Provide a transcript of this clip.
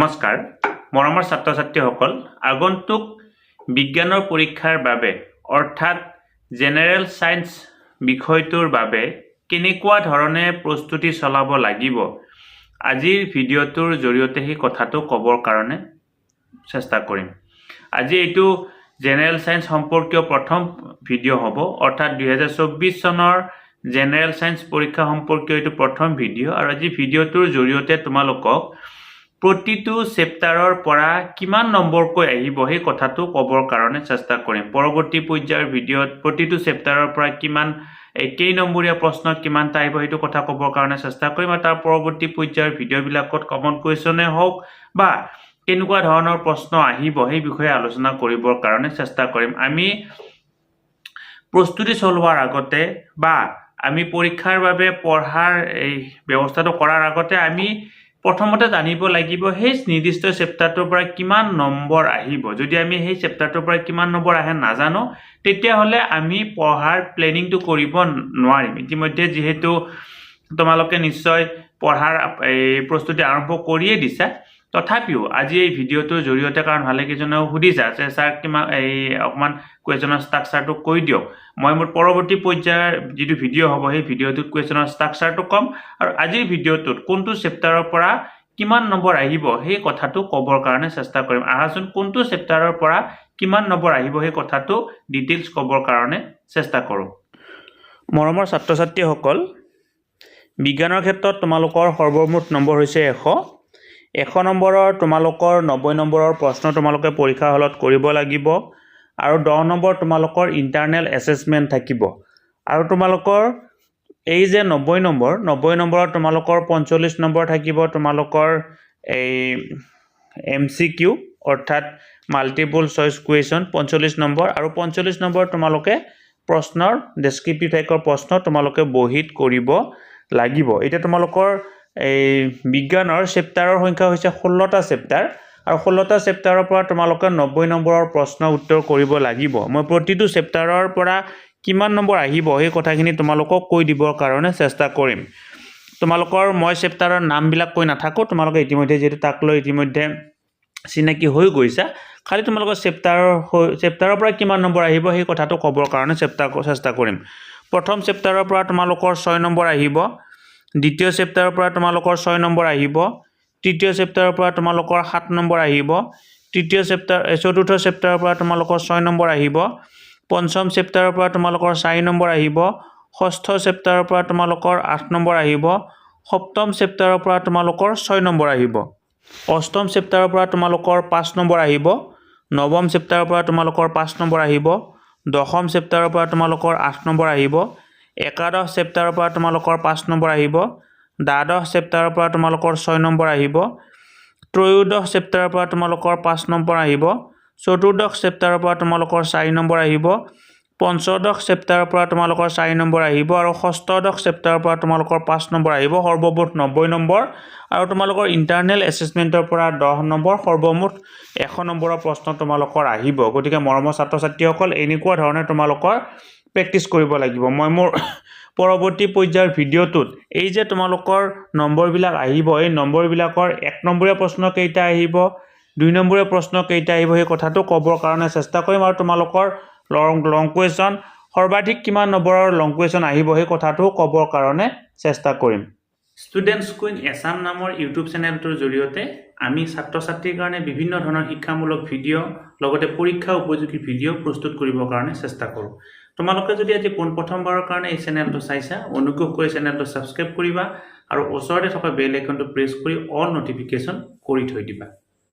নমস্কাৰ মৰমৰ ছাত্ৰ ছাত্ৰীসকল আগন্তুক বিজ্ঞানৰ পৰীক্ষাৰ বাবে অৰ্থাৎ জেনেৰেল সায়েন্স বিষয়টোৰ বাবে কেনেকুৱা ধৰণে প্ৰস্তুতি চলাব লাগিব আজিৰ ভিডিঅ'টোৰ জৰিয়তে সেই কথাটো ক'বৰ কাৰণে চেষ্টা কৰিম। আজি এইটো জেনেৰেল সায়েন্স সম্পৰ্কীয় প্ৰথম ভিডিঅ' হ'ব অৰ্থাৎ 2024 চনৰ জেনেৰেল সায়েন্স পৰীক্ষা সম্পৰ্কীয় এইটো প্ৰথম ভিডিঅ' আৰু আজি ভিডিঅ'টোৰ জৰিয়তে তোমালোকক প্ৰতিটো চেপ্টাৰৰ পৰা কিমান নম্বৰকৈ আহিব সেই কথাটো ক'বৰ কাৰণে চেষ্টা কৰিম। পৰৱৰ্তী পৰ্যায়ৰ ভিডিঅ'ত প্ৰতিটো চেপ্টাৰৰ পৰা কিমান কেই নম্বৰীয়া প্ৰশ্ন কিমানটা আহিব সেইটো কথা ক'বৰ কাৰণে চেষ্টা কৰিম আৰু তাৰ পৰৱৰ্তী পৰ্যায়ৰ ভিডিঅ'বিলাকত কমন কুৱেশ্যনে হওক বা কেনেকুৱা ধৰণৰ প্ৰশ্ন আহিব সেই বিষয়ে আলোচনা কৰিবৰ কাৰণে চেষ্টা কৰিম। আমি প্ৰস্তুতি চলোৱাৰ আগতে বা আমি পৰীক্ষাৰ বাবে পঢ়াৰ এই ব্যৱস্থাটো কৰাৰ আগতে আমি প্ৰথমতে জানিব লাগিব সেই নিৰ্দিষ্ট চেপ্টাৰটোৰ পৰা কিমান নম্বৰ আহিব। যদি আমি সেই চেপ্টাৰটোৰ পৰা কিমান নম্বৰ আহে নাজানো তেতিয়াহ'লে আমি পঢ়াৰ প্লেনিংটো কৰিব নোৱাৰিম। ইতিমধ্যে যিহেতু তোমালোকে নিশ্চয় পঢ়াৰ প্ৰস্তুতি আৰম্ভ কৰিয়ে দিছা, তথাপিও আজি এই ভিডিঅ'টোৰ জৰিয়তে কাৰণ ভালেকেইজনেও সুধিছা যে ছাৰ কিমান অকণমান কুৱেশ্যনৰ ষ্ট্ৰাকচাৰটো কৈ দিয়ক। মই মোৰ পৰৱৰ্তী পৰ্যায়ৰ যিটো ভিডিঅ' হ'ব সেই ভিডিঅ'টোত কুৱেশ্যনৰ ষ্ট্ৰাকচাৰটো ক'ম আৰু আজিৰ ভিডিঅ'টোত কোনটো চেপ্টাৰৰ পৰা কিমান নম্বৰ আহিব সেই কথাটো ক'বৰ কাৰণে চেষ্টা কৰিম। আহাচোন কোনটো চেপ্টাৰৰ পৰা কিমান নম্বৰ আহিব সেই কথাটো ডিটেইলছ ক'বৰ কাৰণে চেষ্টা কৰোঁ। মৰমৰ ছাত্ৰ ছাত্ৰীসকল, বিজ্ঞানৰ ক্ষেত্ৰত তোমালোকৰ সৰ্বমুঠ নম্বৰ হৈছে 100 নম্বৰৰ তোমালোকৰ 90 নম্বৰৰ প্ৰশ্ন তোমালোকে পৰীক্ষা হলত কৰিব লাগিব আৰু 10 নম্বৰ তোমালোকৰ ইণ্টাৰনেল এছেছমেণ্ট থাকিব আৰু তোমালোকৰ এই যে 90 নম্বৰত তোমালোকৰ 45 নম্বৰ থাকিব তোমালোকৰ এই MCQ অৰ্থাৎ মাল্টিপল চইচ কুৱেশ্যন 45 নম্বৰ আৰু 45 নম্বৰ তোমালোকে প্ৰশ্নৰ ডেছক্ৰিপটিভ টাইপৰ প্ৰশ্ন তোমালোকে বহীত কৰিব লাগিব। এতিয়া তোমালোকৰ এই বিজ্ঞানৰ চেপ্টাৰৰ সংখ্যা হৈছে 16টা চেপ্টাৰ আৰু 16টা চেপ্টাৰৰ পৰা তোমালোকে 90 নম্বৰৰ প্ৰশ্ন উত্তৰ কৰিব লাগিব। মই প্ৰতিটো চেপ্টাৰৰ পৰা কিমান নম্বৰ আহিব সেই কথাখিনি তোমালোকক কৈ দিবৰ কাৰণে চেষ্টা কৰিম। তোমালোকৰ মই চেপ্টাৰৰ নামবিলাক কৈ নাথাকোঁ, তোমালোকে ইতিমধ্যে যিহেতু তাক লৈ ইতিমধ্যে চিনাকি হৈ গৈছা, খালি তোমালোকৰ চেপ্টাৰৰ পৰা কিমান নম্বৰ আহিব সেই কথাটো ক'বৰ কাৰণে চেষ্টা কৰিম। প্ৰথম চেপ্টাৰৰ পৰা তোমালোকৰ 6 নম্বৰ আহিব, দ্বিতীয় চেপ্টাৰৰ পৰা তোমালোকৰ 6 নম্বৰ আহিব, তৃতীয় চেপ্টাৰৰ পৰা তোমালোকৰ 7 নম্বৰ আহিব, চতুৰ্থ চেপ্টাৰৰ পৰা তোমালোকৰ 6 নম্বৰ আহিব, পঞ্চম চেপ্টাৰৰ পৰা তোমালোকৰ 4 নম্বৰ আহিব, ষষ্ঠ চেপ্টাৰৰ পৰা তোমালোকৰ 8 নম্বৰ আহিব, সপ্তম চেপ্টাৰৰ পৰা তোমালোকৰ 6 নম্বৰ আহিব, অষ্টম চেপ্টাৰৰ পৰা তোমালোকৰ 5 নম্বৰ আহিব, নৱম চেপ্টাৰৰ পৰা তোমালোকৰ 5 নম্বৰ আহিব, দশম চেপ্টাৰৰ পৰা তোমালোকৰ 8 নম্বৰ আহিব, একাদশ চেপ্টাৰৰ পৰা তোমালোকৰ 5 নম্বৰ আহিব, দ্বাদশ চেপ্টাৰৰ পৰা তোমালোকৰ 6 নম্বৰ আহিব, ত্ৰয়োদশ চেপ্টাৰৰ পৰা তোমালোকৰ 5 নম্বৰ আহিব, চতুৰ্দশ চেপ্টাৰৰ পৰা তোমালোকৰ 4 নম্বৰ আহিব, পঞ্চদশ চেপ্টাৰৰ পৰা তোমালোকৰ 4 নম্বৰ আহিব আৰু ষষ্ঠদশ চেপ্টাৰৰ পৰা তোমালোকৰ 5 নম্বৰ আহিব। সৰ্বমুঠ 90 নম্বৰ আৰু তোমালোকৰ ইণ্টাৰনেল এছেছমেণ্টৰ পৰা 10 নম্বৰ, সৰ্বমুঠ 100 নম্বৰৰ প্ৰশ্ন তোমালোকৰ আহিব। গতিকে মৰমৰ ছাত্ৰ ছাত্ৰীসকল এনেকুৱা ধৰণে তোমালোকৰ প্ৰেক্টিছ কৰিব লাগিব। মই মোৰ পৰৱৰ্তী পৰ্যায়ৰ ভিডিঅ'টোত এই যে তোমালোকৰ নম্বৰবিলাক আহিব এই নম্বৰবিলাকৰ 1 নম্বৰীয়া প্ৰশ্ন কেইটা আহিব, 2 নম্বৰীয়া প্ৰশ্ন কেইটা আহিব সেই কথাটো ক'বৰ কাৰণে চেষ্টা কৰিম আৰু তোমালোকৰ লং কুৱেশ্যন সৰ্বাধিক কিমান নম্বৰৰ লং কুৱেশ্যন আহিব সেই কথাটো ক'বৰ কাৰণে চেষ্টা কৰিম। ষ্টুডেণ্টছ কুইন এছাম নামৰ ইউটিউব চেনেলটোৰ জৰিয়তে আমি ছাত্ৰ ছাত্ৰীৰ কাৰণে বিভিন্ন ধৰণৰ শিক্ষামূলক ভিডিঅ' লগতে পৰীক্ষা উপযোগী ভিডিঅ' প্ৰস্তুত কৰিবৰ কাৰণে চেষ্টা কৰোঁ। তোমালোকে যদি আজি পোনপ্ৰথমবাৰৰ কাৰণে এই চেনেলটো চাইছা, অনুগ্ৰহ কৰি চেনেলটো ছাবস্ক্ৰাইব কৰিবা আৰু ওচৰতে থকা বেল আইকনটো প্ৰেছ কৰি অল নটিফিকেশ্যন কৰি থৈ দিবা।